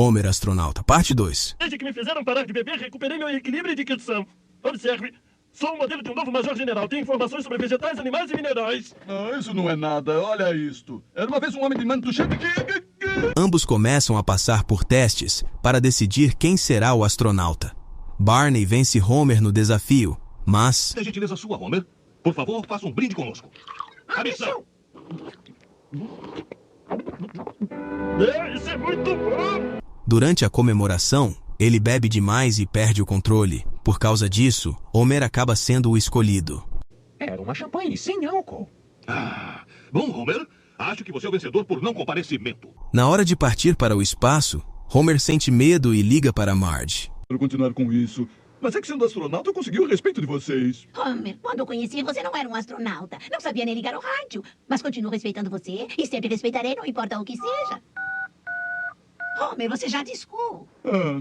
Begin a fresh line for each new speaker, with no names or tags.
Homer Astronauta, parte 2.
Desde que me fizeram parar de beber, recuperei meu equilíbrio de dicção. Observe. Sou o modelo de um novo Major-General. Tenho informações sobre vegetais, animais e minerais.
Ah, isso não é nada. Olha isto. Era uma vez um homem de manto cheio de...
Ambos começam a passar por testes para decidir quem será o astronauta. Barney vence Homer no desafio, mas...
É gentileza sua, Homer. Por favor, faça um brinde conosco. A missão!
Isso é muito bom!
Durante a comemoração, ele bebe demais e perde o controle. Por causa disso, Homer acaba sendo o escolhido.
Era uma champanhe sem álcool.
Ah, bom, Homer, acho que você é o vencedor por não comparecimento.
Na hora de partir para o espaço, Homer sente medo e liga para Marge.
Quero continuar com isso. Mas é que sendo astronauta eu consegui o respeito de vocês.
Homer, quando eu conheci, você não era um astronauta. Não sabia nem ligar o rádio. Mas continuo respeitando você e sempre respeitarei, não importa o que seja. Homer, você já discou.
Ah,